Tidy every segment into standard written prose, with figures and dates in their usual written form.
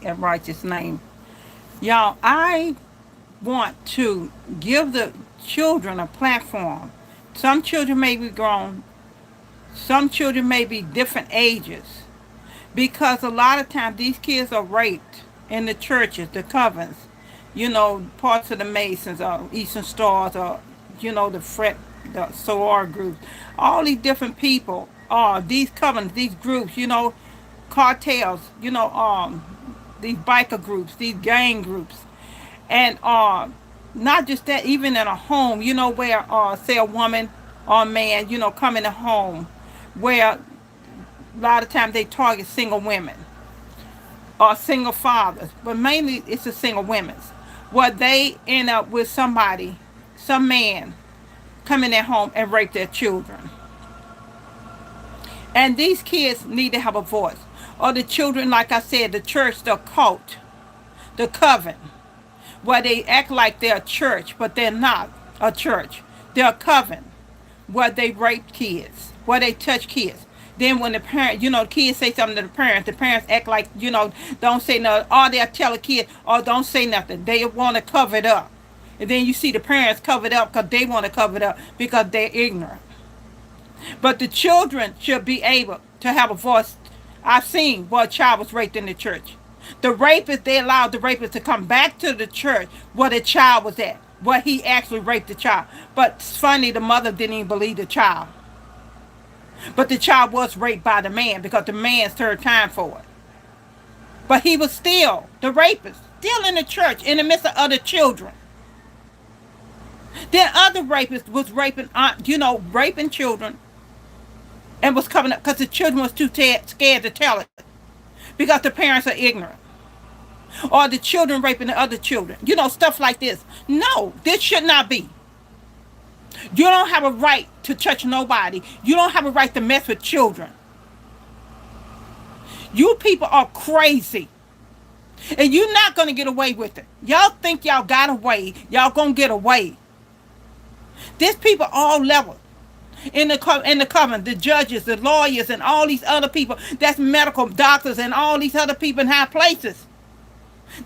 and righteous name. Y'all, I want to give the children a platform. Some children may be grown, some children may be different ages, because a lot of times these kids are raped in the churches, the covens, parts of the Masons or Eastern Stars or, the Fret, the soror groups. All these different people are these covens, these groups, cartels, these biker groups, these gang groups. And not just that, even in a home, where, say, a woman or a man, come in a home where a lot of times they target single women or single fathers, but mainly it's the single women's, where they end up with somebody, some man, come in their home and rape their children. And these kids need to have a voice. Or the children, like I said, the church, the cult, the coven, where they act like they're a church, but they're not a church. They're a coven, where they rape kids, where they touch kids. Then when the parent, the kids say something to the parents act like, don't say nothing, or they'll tell a kid, or don't say nothing. They want to cover it up. And then you see the parents cover it up because they want to cover it up because they're ignorant. But the children should be able to have a voice. I've seen where a child was raped in the church. The rapist, they allowed the rapist to come back to the church where the child was at, where he actually raped the child. But it's funny, the mother didn't even believe the child. But the child was raped by the man because the man served time for it. But he was still, the rapist, still in the church in the midst of other children. Then other rapists was raping, raping children and was covering up because the children was too scared to tell it because the parents are ignorant. Or the children raping the other children. Stuff like this. No, this should not be. You don't have a right to touch nobody. You don't have a right to mess with children. You people are crazy. And you're not going to get away with it. Y'all think y'all got away. Y'all going to get away. There's people all levels. In the covenant, the judges, the lawyers, and all these other people. That's medical doctors and all these other people in high places.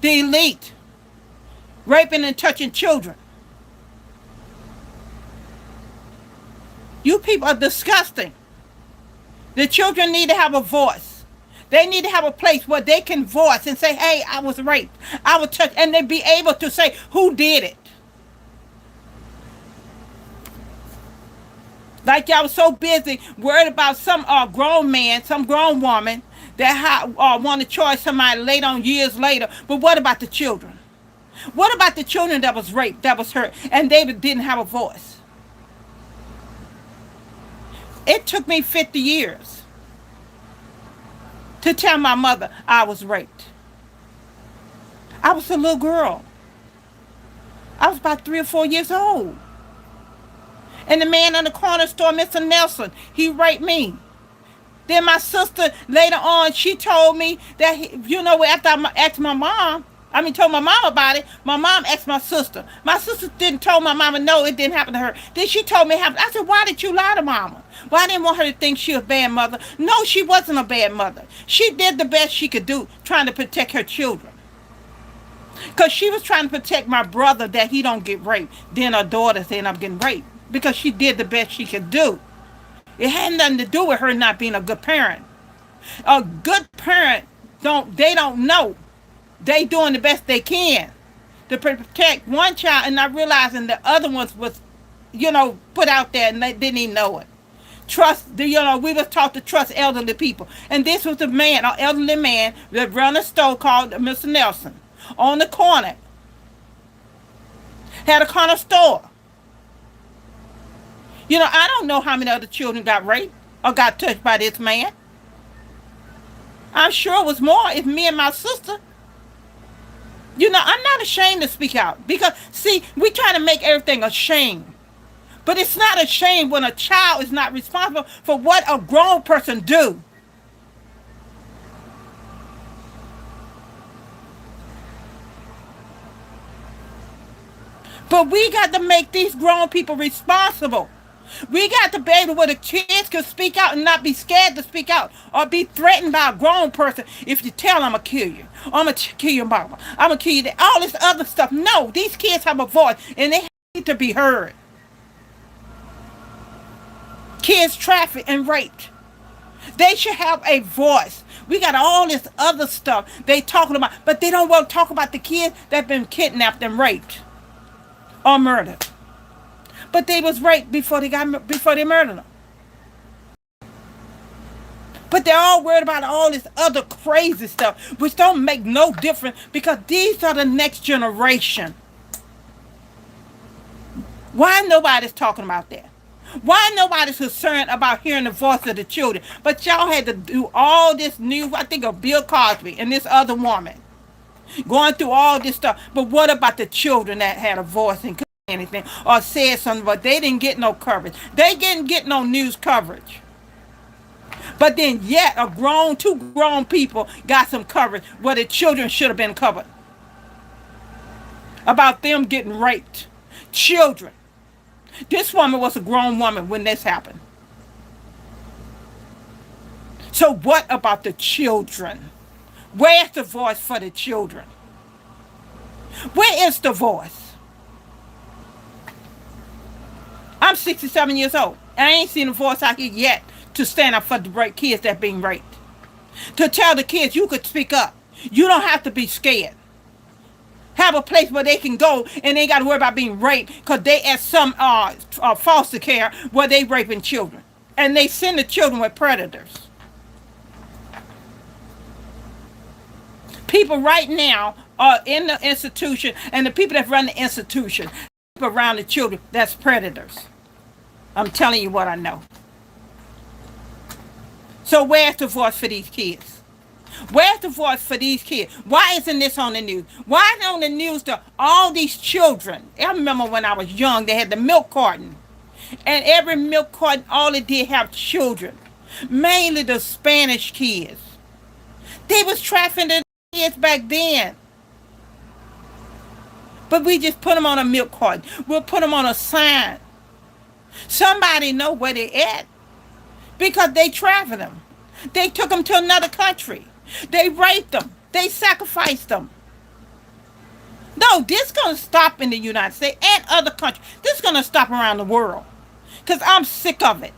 The elite. Raping and touching children. You people are disgusting. The children need to have a voice. They need to have a place where they can voice and say, hey, I was raped. I was touched. And they be able to say who did it. Like y'all was so busy worried about some grown man, some grown woman that want to charge somebody later on years later. But what about the children? What about the children that was raped, that was hurt, and they didn't have a voice? It took me 50 years to tell my mother I was raped. I was a little girl. I was about 3 or 4 years old. And the man on the corner store, Mr. Nelson, he raped me. Then my sister, later on, she told me that, after I asked my mom, told my mom about it, my mom asked my sister. My sister didn't tell my mama, no, it didn't happen to her. Then she told me it happened. I said, why did you lie to mama? Well, I didn't want her to think she was a bad mother. No, she wasn't a bad mother. She did the best she could do, trying to protect her children. Because she was trying to protect my brother that he don't get raped. Then her daughters end up getting raped. Because she did the best she could do. It had nothing to do with her not being a good parent. A good parent, they don't know. They doing the best they can to protect one child and not realizing the other ones was, put out there and they didn't even know it. Trust, we was taught to trust elderly people. And this was a man, an elderly man that run a store called Mr. Nelson on the corner. Had a corner store. I don't know how many other children got raped or got touched by this man. I'm sure it was more if me and my sister. I'm not ashamed to speak out. Because, see, we try to make everything a shame. But it's not a shame when a child is not responsible for what a grown person do. But we got to make these grown people responsible. We got to be able where the kids can speak out and not be scared to speak out or be threatened by a grown person if you tell them I'm going to kill you. Or I'm going to kill your mama. I'm going to kill you. All this other stuff. No, these kids have a voice and they need to be heard. Kids trafficked and raped. They should have a voice. We got all this other stuff they talking about, but they don't want to talk about the kids that been kidnapped and raped or murdered. But they was raped before they murdered them. But they're all worried about all this other crazy stuff, which don't make no difference because these are the next generation. Why nobody's talking about that? Why nobody's concerned about hearing the voice of the children? But y'all had to do all this news, I think of Bill Cosby and this other woman going through all this stuff. But what about the children that had a voice and couldn't say anything or said something, but they didn't get no coverage? They didn't get no news coverage. But then yet two grown people got some coverage where the children should have been covered. About them getting raped. Children. This woman was a grown woman when this happened. So what about the children? Where's the voice for the children? Where is the voice? I'm 67 years old. I ain't seen a voice out here yet to stand up for the kids that being raped. To tell the kids you could speak up. You don't have to be scared. Have a place where they can go and they got to worry about being raped because they at some foster care where they raping children. And they send the children with predators. People right now are in the institution and the people that run the institution, people around the children, that's predators. I'm telling you what I know. So where's the voice for these kids? Where's the voice for these kids? Why isn't this on the news? Why isn't on the news to all these children? I remember when I was young, they had the milk carton. And every milk carton, all it did have children. Mainly the Spanish kids. They was trafficking the kids back then. But we just put them on a milk carton. We'll put them on a sign. Somebody know where they at. Because they trafficked them. They took them to another country. They raped them. They sacrificed them. No, this is going to stop in the United States and other countries. This is going to stop around the world. Because I'm sick of it.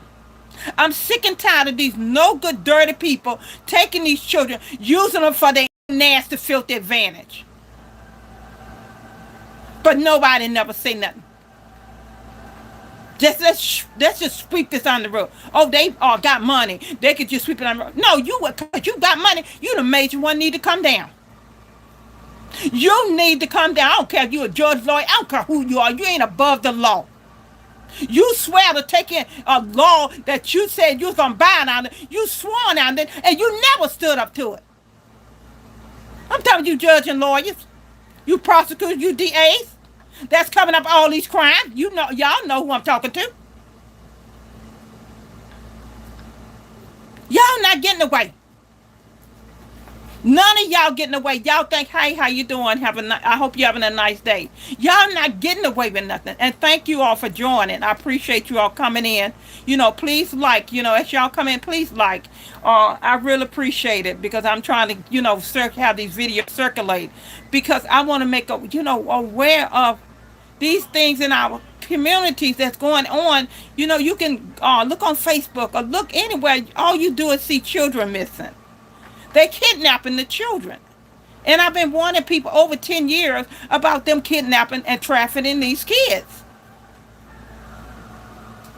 I'm sick and tired of these no good, dirty people taking these children, using them for their nasty, filthy advantage. But nobody never say nothing. Let's just sweep this on the road. Oh, they got money. They could just sweep it on the road. No, because you got money, you the major one need to come down. You need to come down. I don't care if you're a judge, lawyer. I don't care who you are. You ain't above the law. You swear to take in a law that you said you was going to bind on it. You sworn on it, and you never stood up to it. I'm telling you, judge and lawyers, you prosecutors, you DAs, that's coming up all these crimes. You know, y'all know who I'm talking to. Y'all not getting away. None of y'all getting away. Y'all think, hey, how you doing? I hope you're having a nice day. Y'all not getting away with nothing. And thank you all for joining. I appreciate you all coming in. You know, please like, as y'all come in, please like. I really appreciate it because I'm trying to, have these videos circulate because I want to make aware of these things in our communities that's going on. You can look on Facebook or look anywhere. All you do is see children missing. They're kidnapping the children. And I've been warning people over 10 years about them kidnapping and trafficking these kids.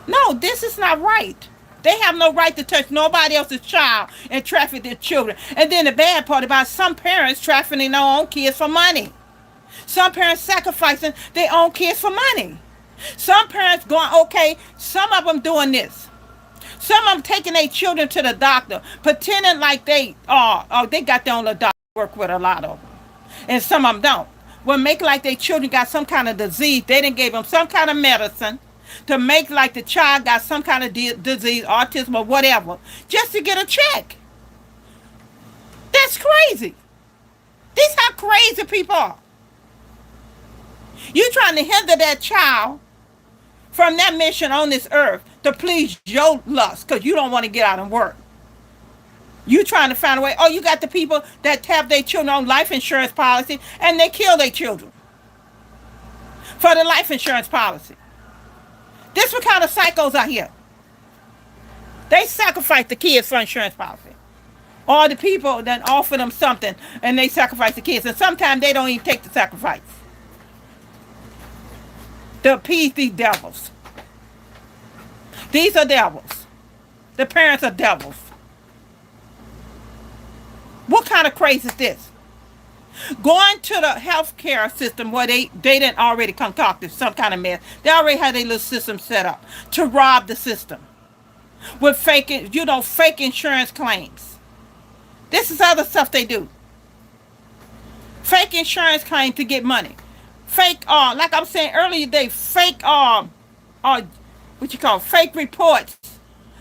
No, this is not right. They have no right to touch nobody else's child and traffic their children. And then the bad part about some parents trafficking their own kids for money. Some parents sacrificing their own kids for money. Some parents going, okay, some of them doing this. Some of them taking their children to the doctor, pretending like they got their own little doctor, work with a lot of them. And some of them don't. Well, make like their children got some kind of disease. They didn't give them some kind of medicine to make like the child got some kind of disease, autism or whatever, just to get a check. That's crazy. This how crazy people are. You trying to hinder that child from that mission on this earth to please your lust because you don't want to get out and work. You trying to find a way. Oh, you got the people that have their children on life insurance policy and they kill their children for the life insurance policy. This what kind of psychos are here. They sacrifice the kids for insurance policy. Or the people that offer them something and they sacrifice the kids. And sometimes they don't even take the sacrifice. To appease these devils. These are devils. The parents are devils. What kind of crazy is this? Going to the healthcare system where they didn't already concocted some kind of mess. They already had their little system set up to rob the system with fake insurance claims. This is other stuff they do. Fake insurance claims to get money. Fake, like I'm saying earlier today, fake, fake reports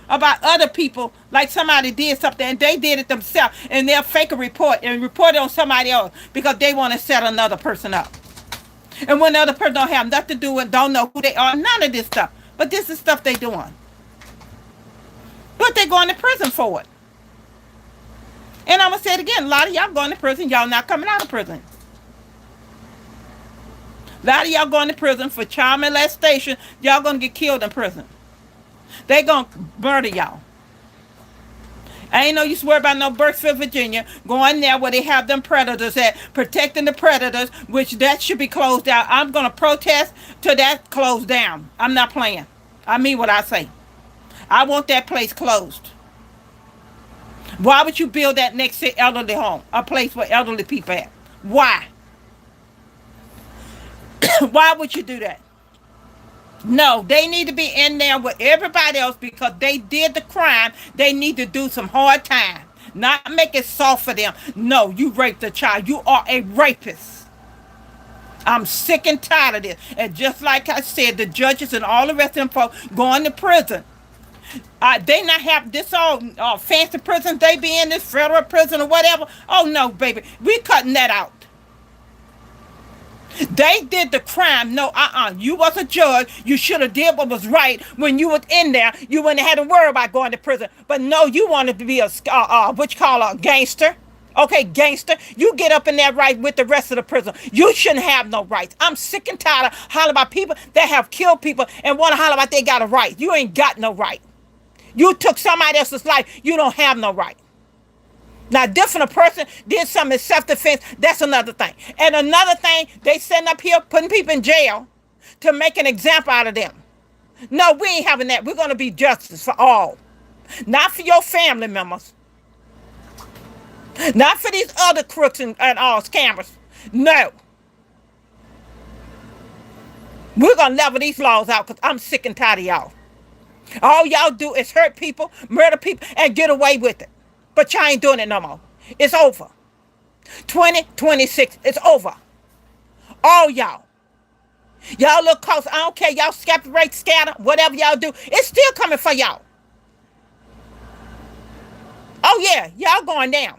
about other people, like somebody did something and they did it themselves, and they'll fake a report and report it on somebody else because they want to set another person up. And when the other person don't have nothing to do with, don't know who they are, none of this stuff. But this is stuff they doing. But they going to prison for it. And I'm going to say it again, a lot of y'all going to prison, y'all not coming out of prison. A lot of y'all going to prison for child molestation, y'all going to get killed in prison. They gonna murder y'all. I ain't no use to worry about no Burkesville, Virginia, going there where they have them predators at, protecting the predators, which that should be closed down. I'm gonna protest till that closed down. I'm not playing. I mean what I say. I want that place closed. Why would you build that next to elderly home? A place where elderly people at? Why? Why would you do that? No, they need to be in there with everybody else because they did the crime. They need to do some hard time. Not make it soft for them. No, you raped a child. You are a rapist. I'm sick and tired of this. And just like I said, the judges and all the rest of them folks going to prison. They not have this all fancy prison. They be in this federal prison or whatever. Oh, no, baby. We cutting that out. They did the crime. No, you was a judge. You should have did what was right when you was in there. You wouldn't have had to worry about going to prison. But no, you wanted to be a gangster. Okay, gangster. You get up in there right with the rest of the prison. You shouldn't have no rights. I'm sick and tired of hollering about people that have killed people and want to holler about they got a right. You ain't got no right. You took somebody else's life. You don't have no right. Now, different person did something in self-defense, that's another thing. And another thing, they sitting up here putting people in jail to make an example out of them. No, we ain't having that. We're going to be justice for all. Not for your family members. Not for these other crooks and scammers. No. We're going to level these laws out because I'm sick and tired of y'all. All y'all do is hurt people, murder people, and get away with it. But y'all ain't doing it no more. It's over. 2026, it's over. All y'all. Y'all look close. I don't care. Y'all separate, scatter, whatever y'all do. It's still coming for y'all. Oh, yeah. Y'all going down.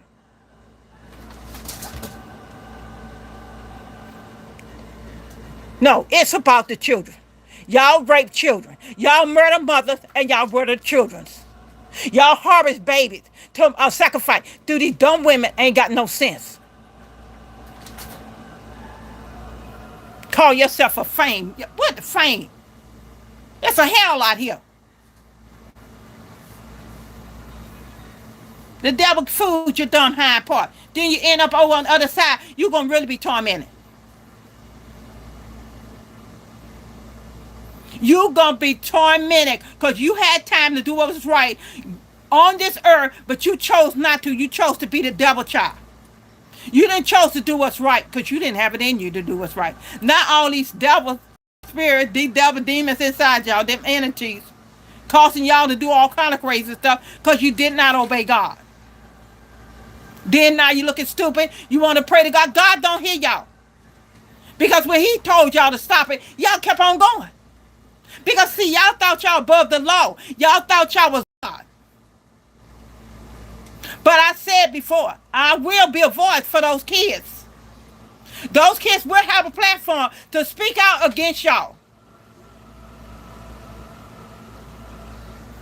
No, it's about the children. Y'all rape children. Y'all murder mothers and y'all murder children. Y'all harvest babies to sacrifice. Dude, these dumb women ain't got no sense. Call yourself a fame. What fame? There's a hell out here. The devil fooled your dumb hind part. Then you end up over on the other side. You're going to really be tormented. You're going to be tormented because you had time to do what was right on this earth, but you chose not to. You chose to be the devil child. You didn't chose to do what's right because you didn't have it in you to do what's right. Not all these devil spirits, these devil demons inside y'all, them entities, causing y'all to do all kind of crazy stuff because you did not obey God. Then now you looking stupid. You want to pray to God. God don't hear y'all. Because when he told y'all to stop it, y'all kept on going. Because, see, y'all thought y'all above the law. Y'all thought y'all was God. But I said before, I will be a voice for those kids. Those kids will have a platform to speak out against y'all.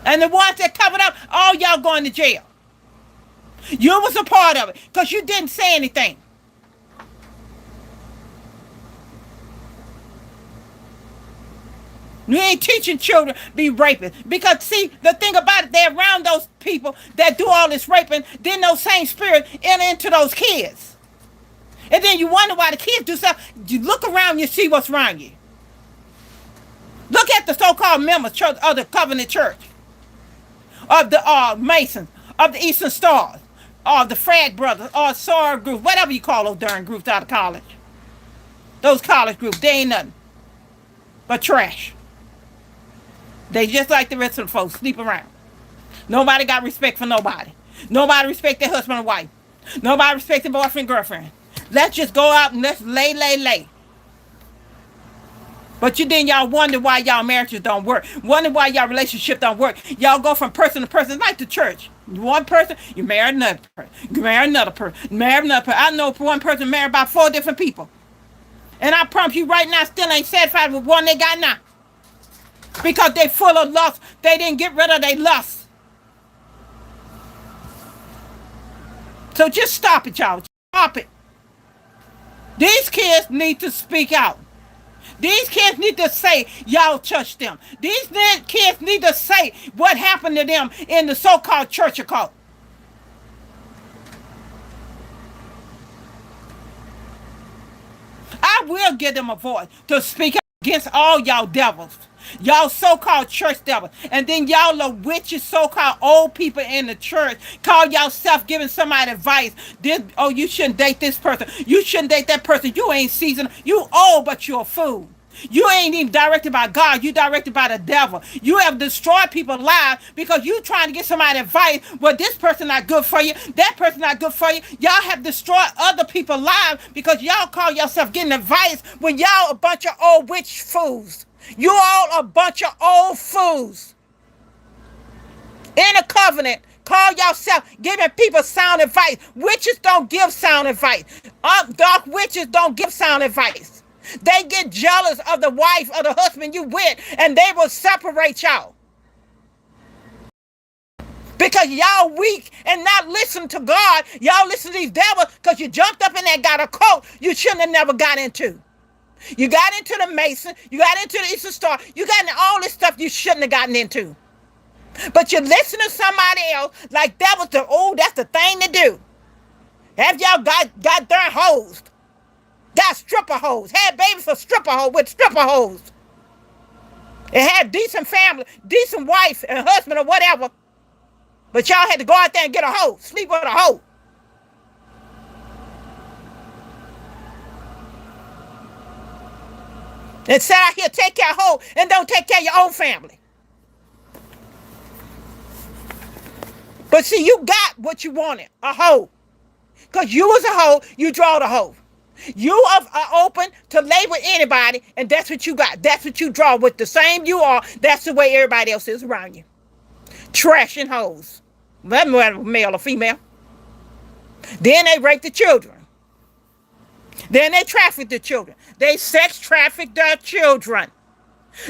And the ones that covered up, all y'all going to jail. You was a part of it because you didn't say anything. You ain't teaching children be raping. Because, see, the thing about it, they're around those people that do all this raping, then those same spirit enter into those kids. And then you wonder why the kids do stuff. You look around, you see what's around you. Look at the so-called members church, of the Covenant Church, of the Masons, of the Eastern Stars, or the Frag Brothers, or Soror groups, whatever you call those darn groups out of college. Those college groups, they ain't nothing but trash. They just like the rest of the folks, sleep around. Nobody got respect for nobody. Nobody respect their husband and wife. Nobody respect their boyfriend, girlfriend. Let's just go out and let's lay. But you then y'all wonder why y'all marriages don't work. Wonder why y'all relationship don't work. Y'all go from person to person like the church. One person, you marry another person. You marry another person. Marry another person. I know one person married about 4 different people. And I promise you right now, still ain't satisfied with one they got now. Because they full of lust. They didn't get rid of their lust. So just stop it, y'all. Stop it. These kids need to speak out. These kids need to say, y'all touched them. These kids need to say what happened to them in the so-called church occult. I will give them a voice to speak out against all y'all devils. Y'all so-called church devils. And then y'all the witches, so-called old people in the church, call yourself giving somebody advice. Oh, you shouldn't date this person. You shouldn't date that person. You ain't seasoned. You old, but you're a fool. You ain't even directed by God. You directed by the devil. You have destroyed people's lives because you trying to get somebody advice. Well, this person not good for you. That person not good for you. Y'all have destroyed other people's lives because y'all call yourself getting advice when y'all a bunch of old witch fools. You all a bunch of old fools. In a covenant, call yourself giving people sound advice. Witches don't give sound advice. Dark witches don't give sound advice. They get jealous of the wife or the husband you with, and they will separate y'all. Because y'all weak and not listen to God. Y'all listen to these devils because you jumped up in there and got a cult you shouldn't have never got into. You got into the Mason. You got into the Eastern Star. You got into all this stuff you shouldn't have gotten into. But you listen to somebody else like that was that's the thing to do. Have y'all got darn hoes? Got stripper hoes. Had babies for stripper hoes with stripper hoes. And had decent family, decent wife and husband or whatever. But y'all had to go out there and get a hoe. Sleep with a hoe. And sit out here, take care of hoe and don't take care of your own family. But see, you got what you wanted, a hoe. Because you was a hoe, you draw the hoe. You are open to lay with anybody, and that's what you got. That's what you draw with. The same you are, that's the way everybody else is around you. Trash and hoes. That male or female. Then they rape the children. Then they traffic the children. They sex traffic their children.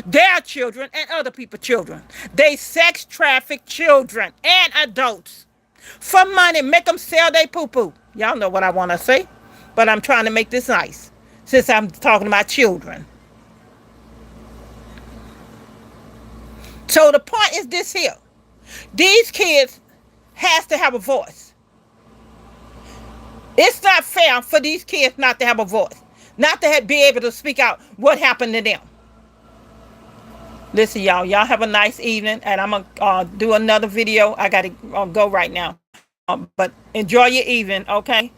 Their children and other people's children. They sex traffic children and adults. For money, make them sell their poo-poo. Y'all know what I want to say. But I'm trying to make this nice. Since I'm talking about children. So the point is this here. These kids has to have a voice. It's not fair for these kids not to have a voice. Not to be able to speak out what happened to them. Listen, y'all. Y'all have a nice evening. And I'm going to do another video. I got to go right now. But enjoy your evening, okay?